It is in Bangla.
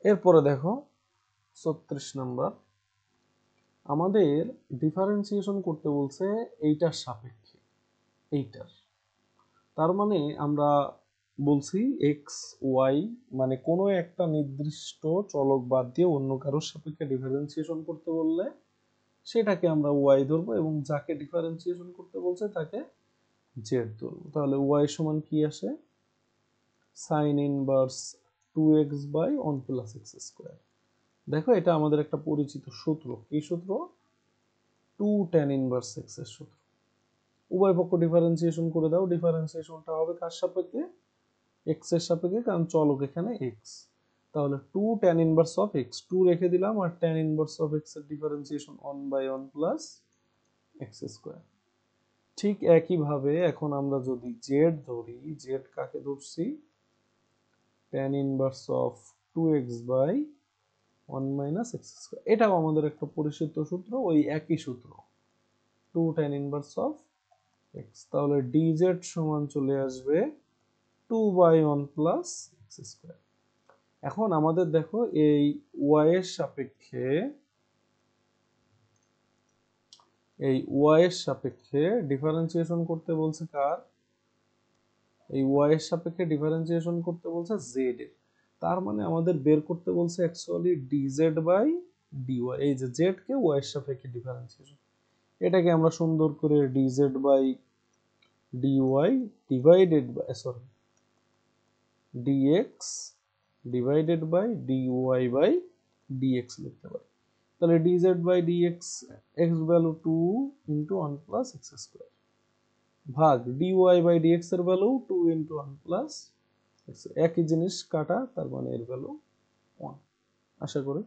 এরপরে দেখো 36 নাম্বার, আমাদের ডিফারেন্সিয়েশন করতে বলছে এইটার সাপেক্ষে এইটার। তার মানে আমরা বলছি এক্স ওয়াই, মানে কোনো একটা নির্দিষ্ট চলক বাদ দিয়ে অন্য কারোর সাপেক্ষে ডিফারেন্সিয়েশন করতে বললে সেটাকে আমরা ওয়াই ধরবো, এবং যাকে ডিফারেন্সিয়েশন করতে বলছে তাকে জেড ধরবো। তাহলে ওয়াই সমান কি আসে? Sine inverse 2x by 1 plus X square. দেখো এটা আমাদের একটা পরিচিত সূত্র। কি সূত্র? 2 tan ইনভার্স এক্স এর সূত্র। উভয় পক্ষ ডিফারেন্সিয়েশন করে দাও। ডিফারেন্সিয়েশনটা হবে কার সাপেক্ষে? এক্স এর সাপেক্ষে, কারণ চলক এখানে এক্স। তাহলে 2 tan ইনভার্স অফ এক্স, 2 রেখে দিলাম, আর tan ইনভার্স অফ এক্স এর differentiation 1 by 1 plus X square. ঠিক একইভাবে এখন আমরা যদি জেড ধরি, জেড কাকে ধরছি? tan inverse of 2x by 1 minus X square. এটাও আমাদের একটা পরিচিত সূত্র, ওই একই সূত্র 2 tan ইনভার্স অফ x। তাহলে dz সমান চলে আসবে 2 বাই 1 প্লাস এক্স স্কোয়ার। এখন আমাদের দেখো এই y এর সাপেক্ষে, এই y এর সাপেক্ষে ডিফারেন্সিয়েশন করতে বলছে কার? এই y এর সাপেক্ষে ডিফারেন্সিয়েশন করতে বলছে z এর। তার মানে আমাদের বের করতে বলছে অ্যাকচুয়ালি dz বাই dy। এই যে z কে y এর সাপেক্ষে ডিফারেন্সিয়েশন, এটাকে আমরা সুন্দর করে dz বাই dy divided by dx divided by dy by dx লিখতে পারি। তাহলে dz by dx x value 2 into 1 plus x square ভাগ dy বাই dx এর ভ্যালু 2 ইনটু 1 প্লাস একই জিনিস কাটা, তার মানে এর ভ্যালু 1। আশা করি